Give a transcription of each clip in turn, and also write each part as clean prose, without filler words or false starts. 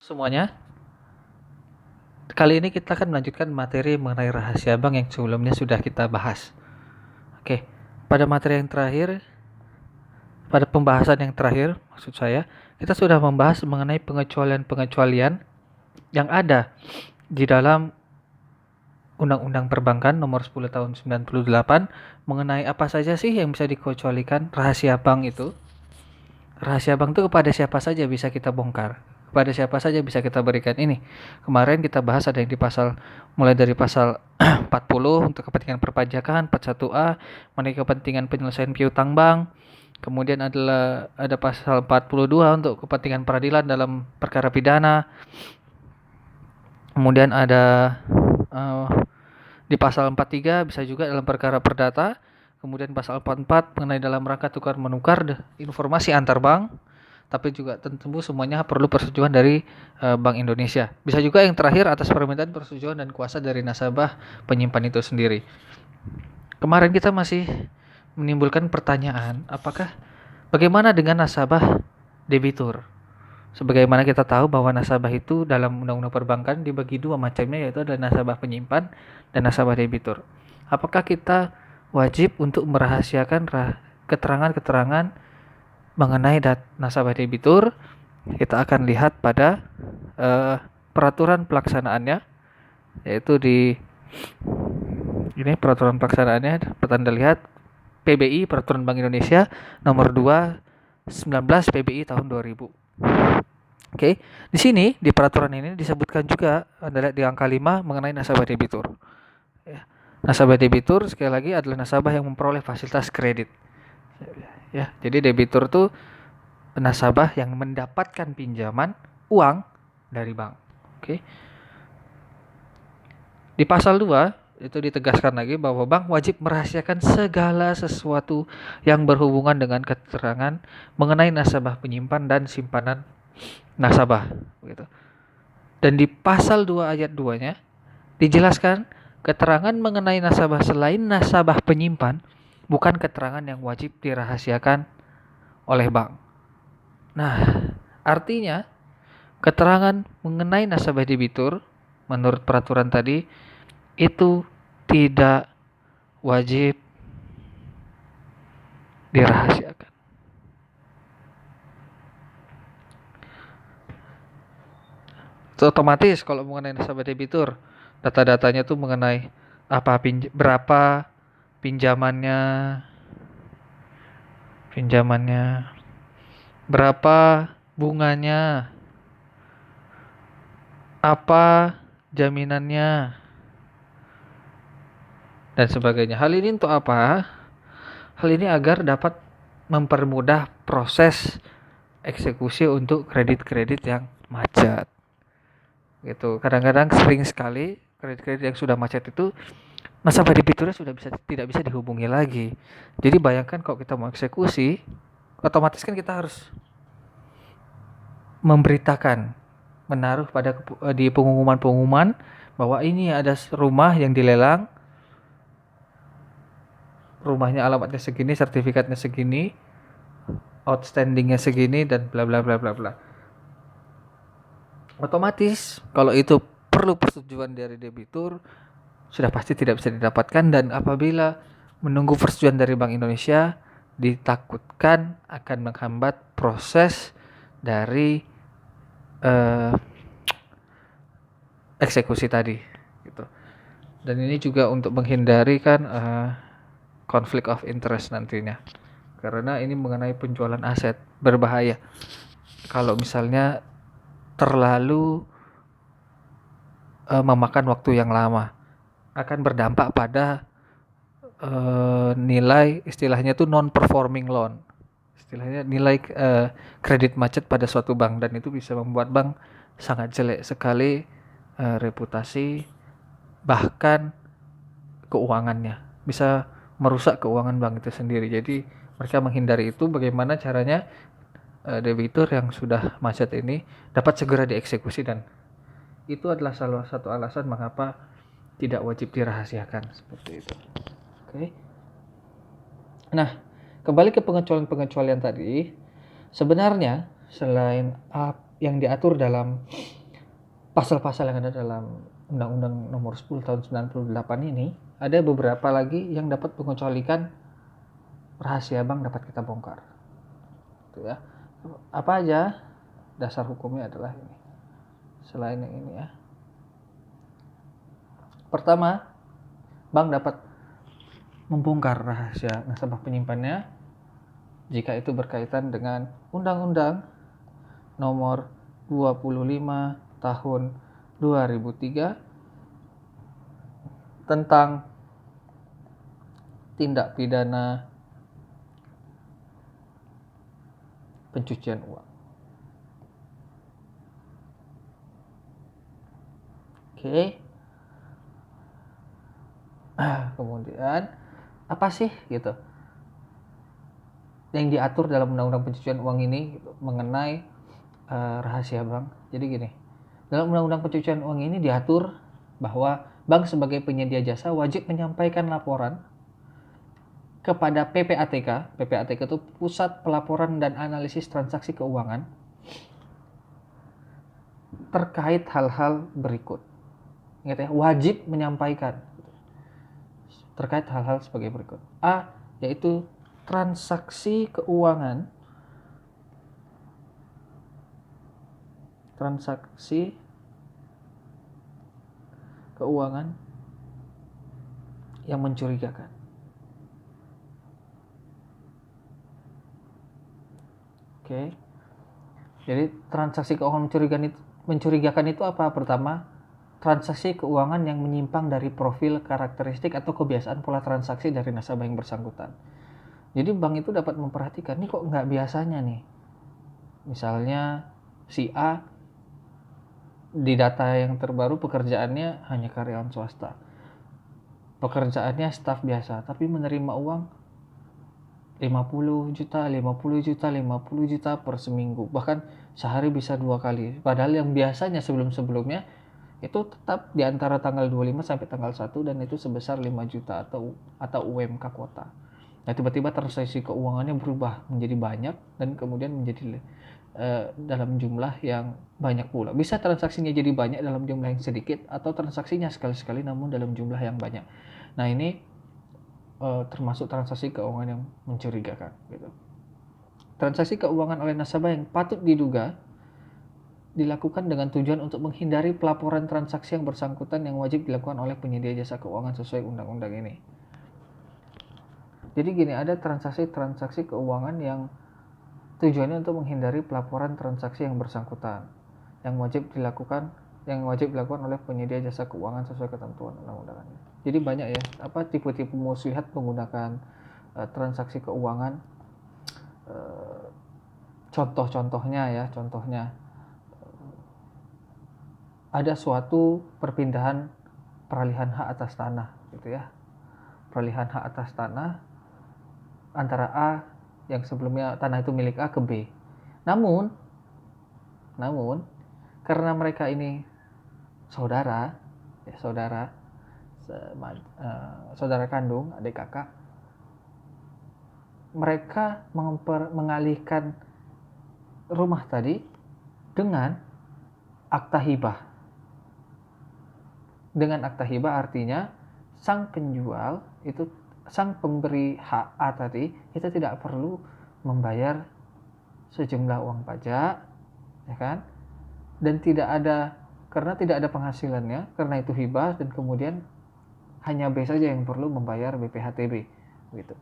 Semuanya, kali ini kita akan melanjutkan materi mengenai rahasia bank yang sebelumnya sudah kita bahas. Oke, pada materi yang terakhir, pada pembahasan yang terakhir, maksud saya, kita sudah membahas mengenai pengecualian-pengecualian yang ada di dalam Undang-Undang Perbankan nomor 10 tahun 98 mengenai apa saja sih yang bisa dikecualikan rahasia bank itu. Rahasia bank itu kepada siapa saja bisa kita bongkar, kepada siapa saja bisa kita berikan ini. Kemarin kita bahas ada yang di pasal, mulai dari pasal 40 untuk kepentingan perpajakan, 41A mengenai kepentingan penyelesaian piutang bank. Kemudian ada pasal 42 untuk kepentingan peradilan dalam perkara pidana. Kemudian ada di pasal 43 bisa juga dalam perkara perdata. Kemudian pasal 44 mengenai dalam rangka tukar menukar informasi antar bank, tapi juga tentu semuanya perlu persetujuan dari Bank Indonesia. Bisa juga yang terakhir atas permintaan persetujuan dan kuasa dari nasabah penyimpan itu sendiri. Kemarin kita masih menimbulkan pertanyaan, bagaimana dengan nasabah debitur? Sebagaimana kita tahu bahwa nasabah itu dalam Undang-Undang Perbankan dibagi dua macamnya, yaitu ada nasabah penyimpan dan nasabah debitur. Apakah kita wajib untuk merahasiakan keterangan-keterangan mengenai nasabah debitur? Kita akan lihat pada peraturan pelaksanaannya, yaitu di ini peraturan pelaksanaannya dapat Anda lihat, PBI Peraturan Bank Indonesia nomor 2 19 PBI tahun 2000. Oke, di sini di peraturan ini disebutkan juga, Anda lihat di angka 5 mengenai nasabah debitur. Ya. Nasabah debitur sekali lagi adalah nasabah yang memperoleh fasilitas kredit. Ya, jadi debitur itu nasabah yang mendapatkan pinjaman uang dari bank. Oke. Di pasal 2 itu ditegaskan lagi bahwa bank wajib merahasiakan segala sesuatu yang berhubungan dengan keterangan mengenai nasabah penyimpan dan simpanan nasabah, begitu. Dan di pasal 2 ayat 2-nya dijelaskan keterangan mengenai nasabah selain nasabah penyimpan bukan keterangan yang wajib dirahasiakan oleh bank. Nah, artinya keterangan mengenai nasabah debitur menurut peraturan tadi itu tidak wajib dirahasiakan. Itu otomatis kalau mengenai nasabah debitur, data-datanya tuh mengenai berapa pinjamannya, berapa bunganya, apa jaminannya, dan sebagainya. Hal ini untuk apa? Hal ini agar dapat mempermudah proses eksekusi untuk kredit-kredit yang macet. Gitu. Kadang-kadang sering sekali kredit-kredit yang sudah macet itu nasabah debiturnya tidak bisa dihubungi lagi. Jadi bayangkan kalau kita mau eksekusi, otomatis kan kita harus memberitakan, menaruh di pengumuman-pengumuman bahwa ini ada rumah yang dilelang, rumahnya alamatnya segini, sertifikatnya segini, outstandingnya segini, dan bla bla bla bla bla. Otomatis kalau itu perlu persetujuan dari debitur, sudah pasti tidak bisa didapatkan, dan apabila menunggu persetujuan dari Bank Indonesia ditakutkan akan menghambat proses dari eksekusi tadi gitu. Dan ini juga untuk menghindari kan conflict of interest nantinya, karena ini mengenai penjualan aset, berbahaya kalau misalnya terlalu memakan waktu yang lama, akan berdampak pada nilai, istilahnya tuh non performing loan, istilahnya nilai kredit macet pada suatu bank, dan itu bisa membuat bank sangat jelek sekali reputasi, bahkan keuangannya, bisa merusak keuangan bank itu sendiri. Jadi mereka menghindari itu. Bagaimana caranya debitur yang sudah macet ini dapat segera dieksekusi, dan itu adalah salah satu alasan mengapa tidak wajib dirahasiakan seperti itu. Oke. Nah, kembali ke pengecualian-pengecualian tadi, sebenarnya selain yang diatur dalam pasal-pasal yang ada dalam Undang-Undang Nomor 10 Tahun 98 ini, ada beberapa lagi yang dapat mengecualikan rahasia bank dapat kita bongkar. Gitu ya. Apa aja? Dasar hukumnya adalah ini. Selain yang ini ya. Pertama, bank dapat membongkar rahasia nasabah penyimpannya jika itu berkaitan dengan Undang-Undang Nomor 25 Tahun 2003 tentang tindak pidana pencucian uang. Oke. Kemudian apa sih gitu yang diatur dalam Undang-Undang Pencucian Uang ini gitu, mengenai rahasia bank. Jadi gini, dalam Undang-Undang Pencucian Uang ini diatur bahwa bank sebagai penyedia jasa wajib menyampaikan laporan kepada PPATK. PPATK itu Pusat Pelaporan dan Analisis Transaksi Keuangan terkait hal-hal berikut. Ingat ya, wajib menyampaikan terkait hal-hal sebagai berikut. A, yaitu transaksi keuangan yang mencurigakan. Oke. Jadi transaksi keuangan mencurigakan itu apa? Pertama, transaksi keuangan yang menyimpang dari profil, karakteristik atau kebiasaan pola transaksi dari nasabah yang bersangkutan. Jadi bank itu dapat memperhatikan, nih kok nggak biasanya nih. Misalnya si A di data yang terbaru pekerjaannya hanya karyawan swasta. Pekerjaannya staf biasa, tapi menerima uang 50 juta per seminggu. Bahkan sehari bisa 2 kali. Padahal yang biasanya sebelum-sebelumnya itu tetap di antara tanggal 25 sampai tanggal 1 dan itu sebesar 5 juta atau UMK kota. Nah, tiba-tiba transaksi keuangannya berubah menjadi banyak dan kemudian menjadi dalam jumlah yang banyak pula. Bisa transaksinya jadi banyak dalam jumlah yang sedikit atau transaksinya sekali-sekali namun dalam jumlah yang banyak. Nah, ini termasuk transaksi keuangan yang mencurigakan gitu. Transaksi keuangan oleh nasabah yang patut diduga dilakukan dengan tujuan untuk menghindari pelaporan transaksi yang bersangkutan yang wajib dilakukan oleh penyedia jasa keuangan sesuai undang-undang ini. Jadi gini, ada transaksi keuangan yang tujuannya untuk menghindari pelaporan transaksi yang bersangkutan yang wajib dilakukan oleh penyedia jasa keuangan sesuai ketentuan undang-undang ini. Jadi banyak ya tipe-tipe muslihat menggunakan transaksi keuangan. Contohnya ada suatu peralihan hak atas tanah gitu ya. Peralihan hak atas tanah antara A yang sebelumnya tanah itu milik A ke B. Namun karena mereka ini saudara kandung, adik kakak, mereka mengalihkan rumah tadi dengan akta hibah. Dengan akta hibah artinya sang pemberi hak A tadi itu tidak perlu membayar sejumlah uang pajak, ya kan? Dan karena tidak ada penghasilannya, karena itu hibah dan kemudian hanya B saja yang perlu membayar BPHTB gitu.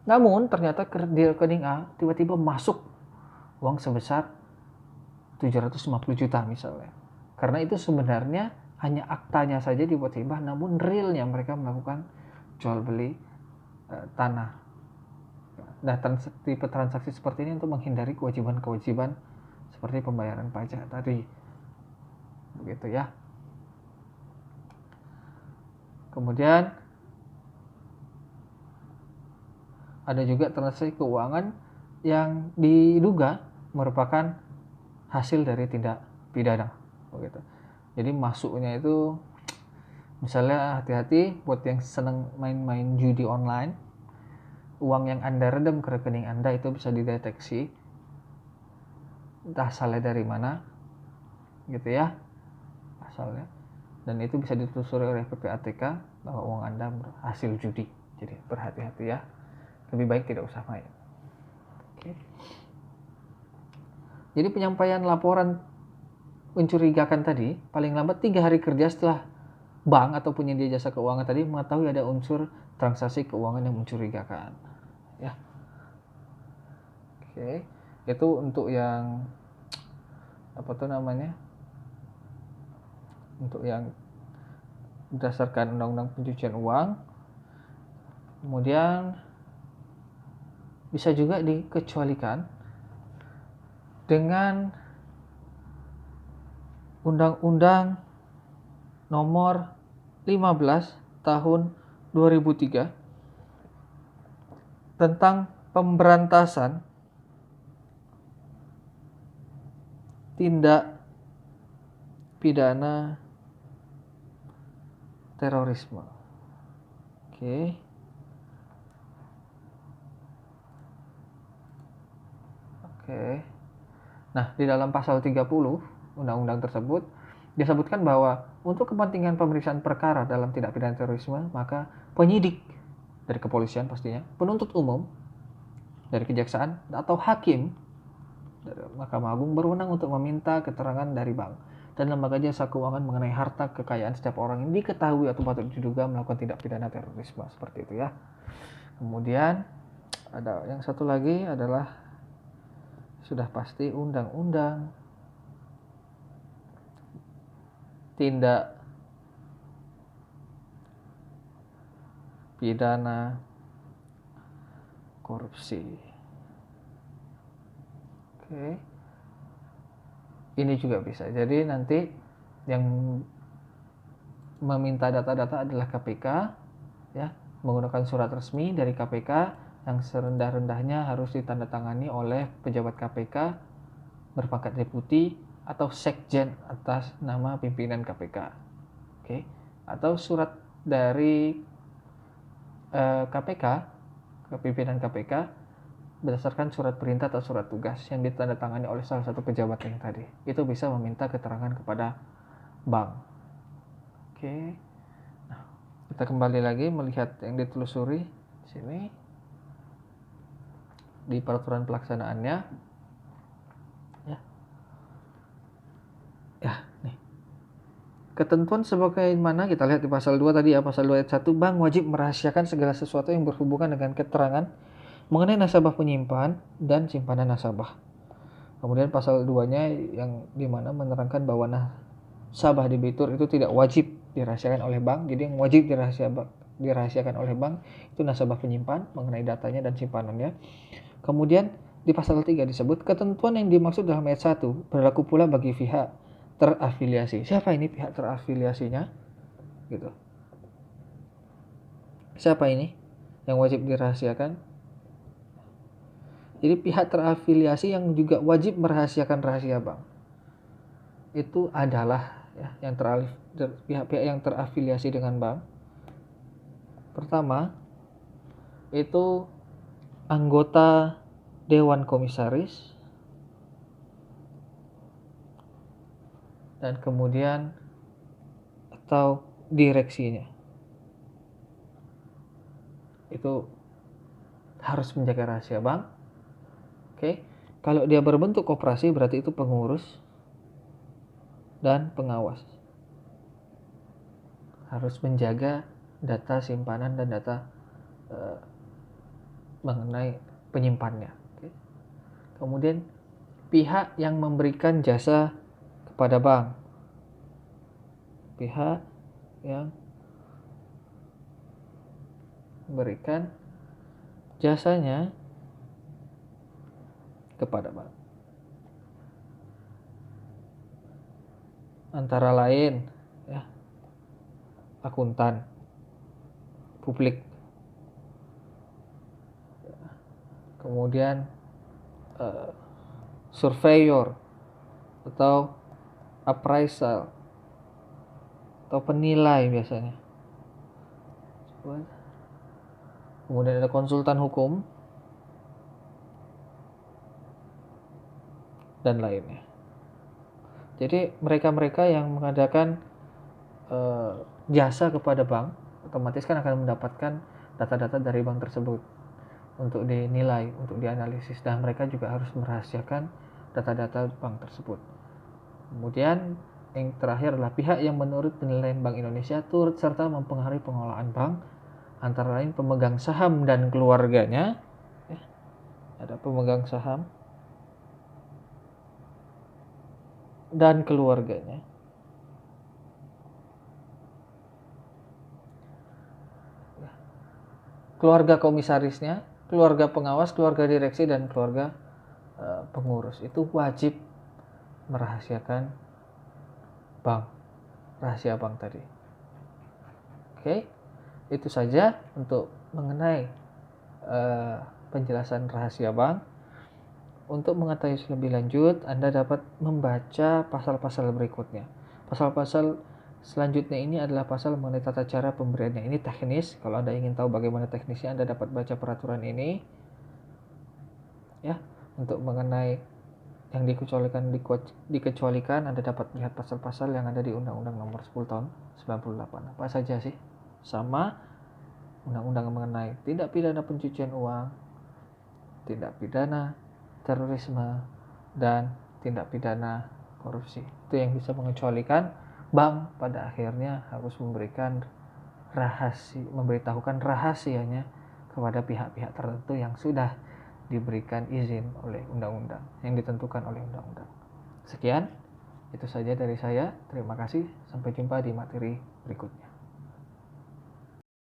Namun ternyata di rekening A tiba-tiba masuk uang sebesar 750 juta misalnya. Karena itu sebenarnya hanya aktanya saja dibuat hibah, namun realnya mereka melakukan jual beli tanah. Nah, tipe transaksi seperti ini untuk menghindari kewajiban-kewajiban seperti pembayaran pajak tadi. Begitu ya. Kemudian ada juga transaksi keuangan yang diduga merupakan hasil dari tindak pidana. Begitu. Jadi masuknya itu misalnya hati-hati buat yang senang main-main judi online. Uang yang Anda redam ke rekening Anda itu bisa dideteksi entah asalnya dari mana. gitu ya asalnya. Dan itu bisa ditelusuri oleh PPATK bahwa uang Anda hasil judi. Jadi berhati-hati ya, lebih baik tidak usah main. Oke. Jadi penyampaian laporan mencurigakan tadi paling lambat 3 hari kerja setelah bank atau penyedia jasa keuangan tadi mengetahui ada unsur transaksi keuangan yang mencurigakan ya. Oke, itu untuk yang apa tuh namanya, untuk yang berdasarkan undang-undang pencucian uang. Kemudian bisa juga dikecualikan dengan Undang-Undang Nomor 15 Tahun 2003 tentang pemberantasan tindak pidana terorisme. Oke. Nah, di dalam pasal 30 undang-undang tersebut disebutkan bahwa untuk kepentingan pemeriksaan perkara dalam tindak pidana terorisme, maka penyidik dari kepolisian pastinya, penuntut umum dari kejaksaan atau hakim dari Mahkamah Agung berwenang untuk meminta keterangan dari bank dan lembaga jasa keuangan mengenai harta kekayaan setiap orang yang diketahui atau patut diduga melakukan tindak pidana terorisme, seperti itu ya. Kemudian ada yang satu lagi adalah sudah pasti undang-undang tindak pidana korupsi. Oke. Ini juga bisa. Jadi nanti yang meminta data-data adalah KPK ya, menggunakan surat resmi dari KPK yang serendah-rendahnya harus ditandatangani oleh pejabat KPK berpangkat deputi atau sekjen atas nama pimpinan KPK. Oke. Atau surat dari KPK ke pimpinan KPK berdasarkan surat perintah atau surat tugas yang ditandatangani oleh salah satu pejabat yang tadi. Itu bisa meminta keterangan kepada bank. Oke. Nah, kita kembali lagi melihat yang ditelusuri di sini di peraturan pelaksanaannya. Ya, nih. Ketentuan sebagaimana kita lihat di pasal 2 tadi ya, pasal 2 ayat 1, bank wajib merahasiakan segala sesuatu yang berhubungan dengan keterangan mengenai nasabah penyimpan dan simpanan nasabah. Kemudian pasal 2-nya yang dimana menerangkan bahwa nasabah debitur itu tidak wajib dirahasiakan oleh bank. Jadi yang wajib dirahasiakan oleh bank itu nasabah penyimpan mengenai datanya dan simpanannya. Kemudian di pasal 3 disebut ketentuan yang dimaksud dalam ayat 1 berlaku pula bagi pihak terafiliasi. Siapa ini pihak terafiliasinya? Gitu. Siapa ini yang wajib dirahasiakan? Jadi pihak terafiliasi yang juga wajib merahasiakan rahasia bank itu adalah ya, yang pihak-pihak yang terafiliasi dengan bank. Pertama itu anggota Dewan Komisaris, dan kemudian atau direksinya. Itu harus menjaga rahasia bank. Oke. Kalau dia berbentuk koperasi berarti itu pengurus dan pengawas. Harus menjaga data simpanan dan data mengenai penyimpannya. Oke. Kemudian pihak yang memberikan jasa kepada bank. Pihak yang memberikan jasanya kepada bank. Antara lain ya, akuntan publik. Kemudian surveyor atau appraisal atau penilai biasanya. Kemudian ada konsultan hukum dan lainnya. Jadi mereka-mereka yang mengadakan jasa kepada bank otomatis kan akan mendapatkan data-data dari bank tersebut untuk dinilai, untuk dianalisis, dan mereka juga harus merahasiakan data-data bank tersebut. Kemudian yang terakhir adalah pihak yang menurut penilaian Bank Indonesia turut serta mempengaruhi pengelolaan bank, antara lain pemegang saham dan keluarganya. Ada pemegang saham dan keluarganya. Keluarga komisarisnya, keluarga pengawas, keluarga direksi, dan keluarga pengurus itu wajib merahasiakan bank, rahasia bank tadi. Oke, itu saja untuk mengenai penjelasan rahasia bank. Untuk mengetahui lebih lanjut, Anda dapat membaca pasal-pasal berikutnya. Pasal-pasal selanjutnya ini adalah pasal mengenai tata cara pemberiannya. Ini teknis. Kalau Anda ingin tahu bagaimana teknisnya, Anda dapat baca peraturan ini. Ya, untuk mengenai yang dikecualikan, Anda dapat melihat pasal-pasal yang ada di Undang-Undang Nomor 10 Tahun 98. Apa saja sih? Sama undang-undang mengenai tindak pidana pencucian uang, tindak pidana terorisme, dan tindak pidana korupsi. Itu yang bisa mengecualikan bank pada akhirnya harus memberitahukan rahasianya kepada pihak-pihak tertentu yang sudah diberikan izin oleh undang-undang, yang ditentukan oleh undang-undang. Sekian, itu saja dari saya. Terima kasih. Sampai jumpa di materi berikutnya.